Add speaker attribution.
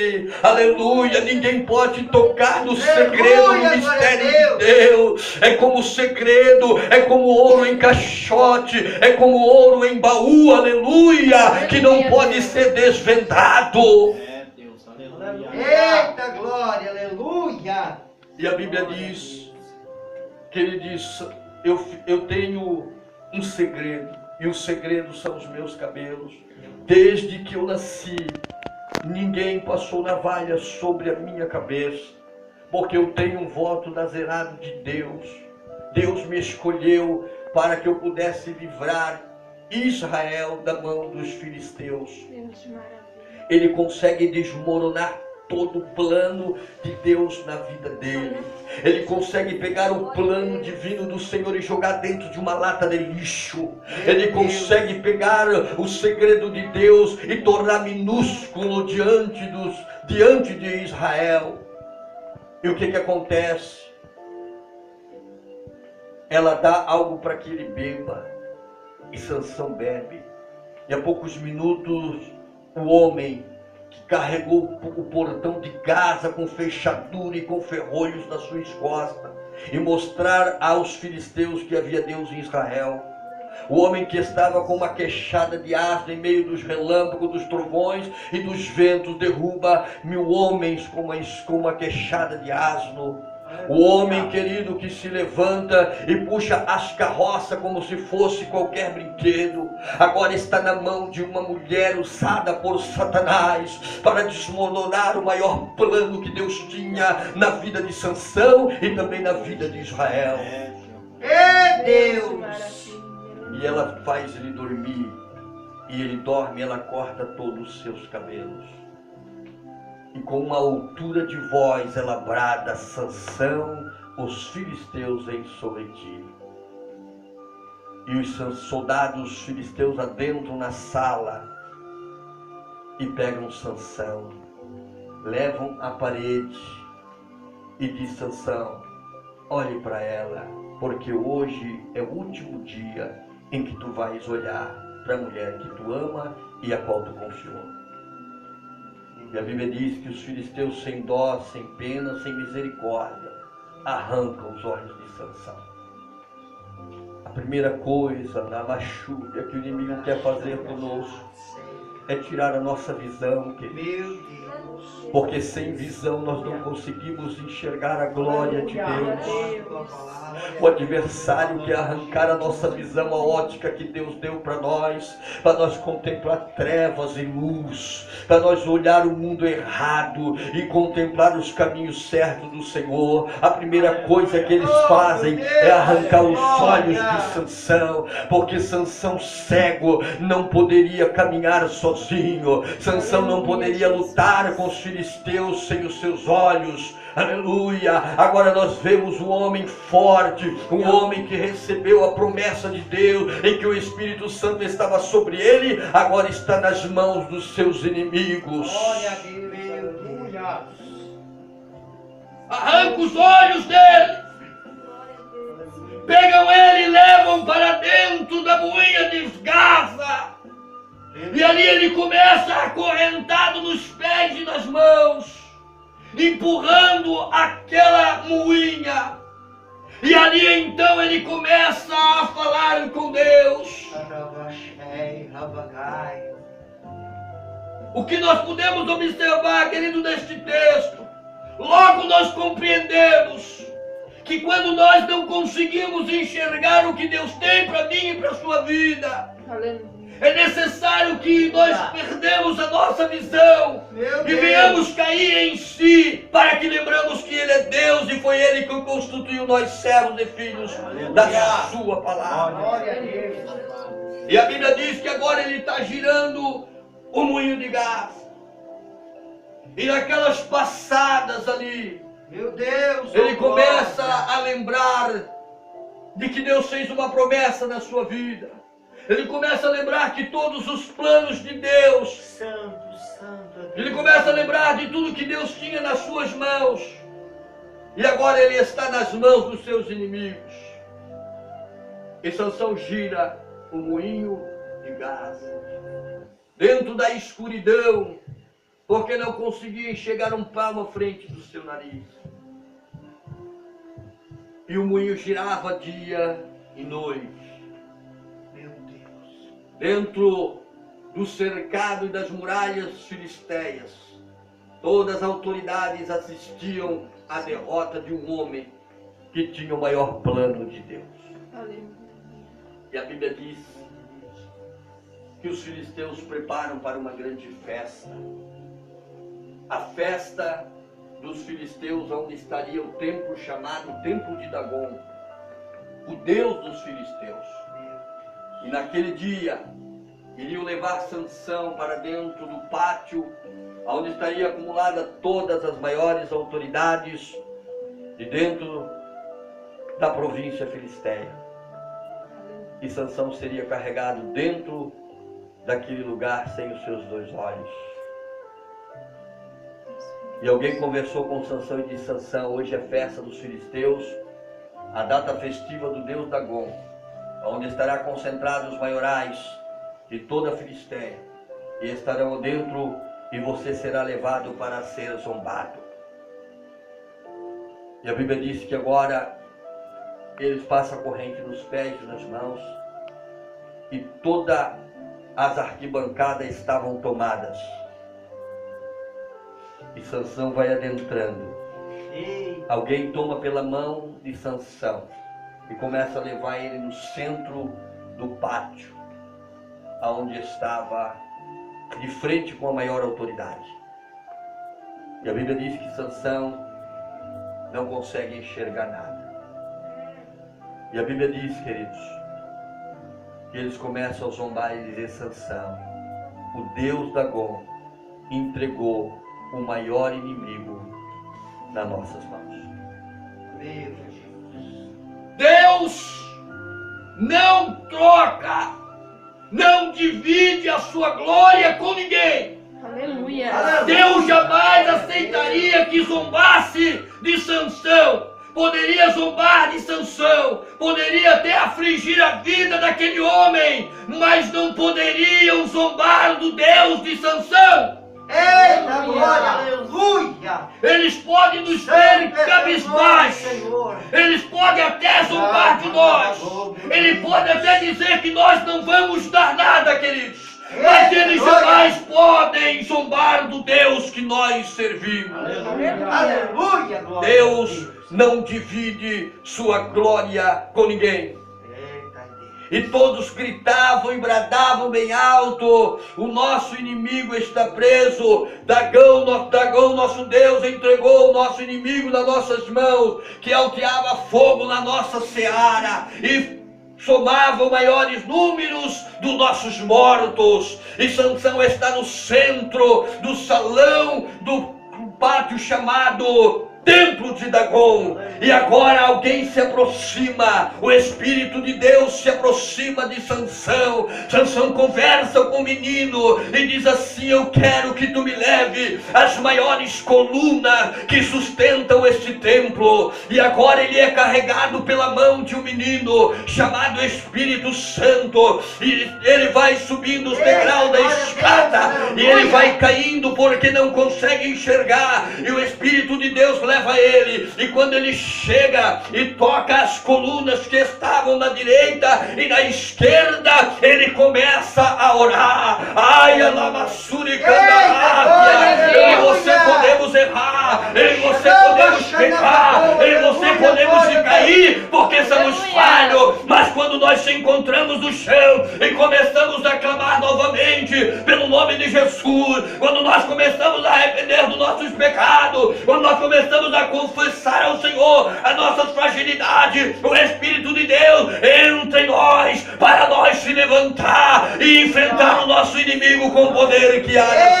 Speaker 1: dele. Aleluia, ninguém pode tocar no segredo, no mistério de Deus. É como segredo, é como ouro em caixote, é como ouro em baú, aleluia, que não pode ser desvendado.
Speaker 2: Deus, aleluia.
Speaker 3: Eita glória, aleluia.
Speaker 1: E a Bíblia diz, que ele diz, eu tenho um segredo, e o segredo são os meus cabelos. Desde que eu nasci, ninguém passou navalha sobre a minha cabeça, porque eu tenho um voto nazerado de Deus. Deus me escolheu para que eu pudesse livrar Israel da mão dos filisteus. Ele consegue desmoronar todo o plano de Deus na vida dele. Ele consegue pegar o plano divino do Senhor e jogar dentro de uma lata de lixo. Ele consegue pegar o segredo de Deus e tornar minúsculo diante de Israel. E o que acontece? Ela dá algo para que ele beba, e Sansão bebe. E a poucos minutos, o homem que carregou o portão de Gaza com fechadura e com ferrolhos nas suas costas, e mostrar aos filisteus que havia Deus em Israel. O homem que estava com uma queixada de asno em meio dos relâmpagos, dos trovões e dos ventos, derruba 1000 homens com uma queixada de asno. O homem, querido, que se levanta e puxa as carroças como se fosse qualquer brinquedo, agora está na mão de uma mulher usada por Satanás para desmoronar o maior plano que Deus tinha na vida de Sansão e também na vida de Israel.
Speaker 3: É Deus.
Speaker 1: E ela faz ele dormir, e ele dorme, ela corta todos os seus cabelos. E com uma altura de voz ela brada: Sansão, os filisteus vêm sobre ti. E os soldados filisteus adentram na sala e pegam Sansão, levam à parede e diz: Sansão, olhe para ela, porque hoje é o último dia em que tu vais olhar para a mulher que tu ama e a qual tu confiou. E a Bíblia diz que os filisteus, sem dó, sem pena, sem misericórdia, arrancam os olhos de Sansão. A primeira coisa na machúria que o inimigo quer fazer conosco é tirar a nossa visão, querido.
Speaker 3: Meu Deus.
Speaker 1: Porque sem visão nós não conseguimos enxergar a glória de Deus. O adversário quer arrancar a nossa visão, a ótica que Deus deu para nós contemplar trevas e luz, para nós olhar o mundo errado e contemplar os caminhos certos do Senhor. A primeira coisa que eles fazem é arrancar os olhos de Sansão, porque Sansão cego não poderia caminhar sozinho. Sansão não poderia lutar com os filisteus sem os seus olhos. Aleluia! Agora nós vemos um homem forte, um homem que recebeu a promessa de Deus, em que o Espírito Santo estava sobre ele, agora está nas mãos dos seus inimigos.
Speaker 3: Glória a Deus, aleluia.
Speaker 4: Arranca os olhos dele, pegam ele e levam para dentro da moinha de Gaza, e ali ele começa acorrentado nos pés e nas mãos, empurrando aquela moinha. E ali então ele começa a falar com Deus. O que nós podemos observar, querido, neste texto, logo nós compreendemos que quando nós não conseguimos enxergar o que Deus tem para mim e para a sua vida, é necessário que nós perdemos a nossa visão e venhamos cair em si, para que lembramos que Ele é Deus e foi Ele que constituiu nós servos e filhos da sua palavra.
Speaker 3: Glória a Deus.
Speaker 1: E a Bíblia diz que agora ele está girando o moinho de gás. E naquelas passadas ali,
Speaker 3: Meu Deus.
Speaker 1: ele começa a lembrar de que Deus fez uma promessa na sua vida. Ele começa a lembrar que todos os planos de Deus,
Speaker 3: Santo, santo.
Speaker 1: ele começa a lembrar de tudo que Deus tinha nas suas mãos. E agora ele está nas mãos dos seus inimigos. E Sansão gira o moinho de gás. Dentro da escuridão, porque não conseguia enxergar um palmo à frente do seu nariz. E o moinho girava dia e noite.
Speaker 3: Meu Deus.
Speaker 1: Dentro do cercado e das muralhas filisteias, todas as autoridades assistiam à derrota de um homem que tinha o maior plano de Deus. E a Bíblia diz que os filisteus preparam para uma grande festa. A festa dos filisteus, onde estaria o templo chamado Templo de Dagon, o Deus dos filisteus. E naquele dia, iriam levar Sansão para dentro do pátio, onde estaria acumulada todas as maiores autoridades de dentro da província filisteia. E Sansão seria carregado dentro daquele lugar sem os seus 2 olhos. E alguém conversou com Sansão e disse: Sansão, hoje é festa dos filisteus, a data festiva do Deus Dagon, onde estará concentrados os maiorais de toda a Filisteia, e estarão dentro, e você será levado para ser zombado. E a Bíblia diz que agora eles passam a corrente nos pés e nas mãos, e todas as arquibancadas estavam tomadas. E Sansão vai adentrando. Alguém toma pela mão de Sansão e começa a levar ele no centro do pátio, aonde estava de frente com a maior autoridade. E a Bíblia diz que Sansão não consegue enxergar nada. E a Bíblia diz, queridos, que eles começam a zombar e dizer: Sansão, o Deus Dagon entregou o maior inimigo nas nossas mãos.
Speaker 3: Meu Deus.
Speaker 4: Deus não troca, não divide a sua glória com ninguém.
Speaker 2: Aleluia.
Speaker 4: Deus jamais aceitaria que zombasse de Sansão. Poderia zombar de Sansão, poderia até afligir a vida daquele homem, mas não poderiam zombar do Deus de Sansão.
Speaker 3: Eita, glória, aleluia.
Speaker 4: Eles podem nos ver cabisbaixo, eles podem até zombar de nós, ele pode até dizer que nós não vamos dar nada, queridos, mas eles jamais podem zombar do Deus que nós servimos.
Speaker 3: Aleluia, glória.
Speaker 1: Deus não divide sua glória com ninguém. E todos gritavam e bradavam bem alto: o nosso inimigo está preso, Dagão, nosso Deus, entregou o nosso inimigo nas nossas mãos, que alteava fogo na nossa seara, e somavam maiores números dos nossos mortos. E Sansão está no centro do salão do pátio chamado Templo de Dagon. E agora alguém se aproxima, o Espírito de Deus se aproxima de Sansão. Sansão conversa com o menino e diz assim: eu quero que tu me leve as maiores colunas que sustentam este templo. E agora ele é carregado pela mão de um menino chamado Espírito Santo, e ele vai subindo os degraus da escada, e ele vai caindo porque não consegue enxergar, e o Espírito de Deus leva ele, e quando ele chega e toca as colunas que estavam na direita e na esquerda, ele começa a orar. Ai, alamassuri candarábia. Eu e você podemos errar, eu e você podemos pecar, eu e você podemos cair, porque somos falhos, mas quando nós se encontramos no chão e começamos a clamar novamente pelo nome de Jesus, quando nós começamos a arrepender dos nossos pecados, quando nós começamos a confessar ao Senhor as nossas fragilidades, o Espírito de Deus entra em nós para nós se levantar e enfrentar o nosso inimigo com o poder que há na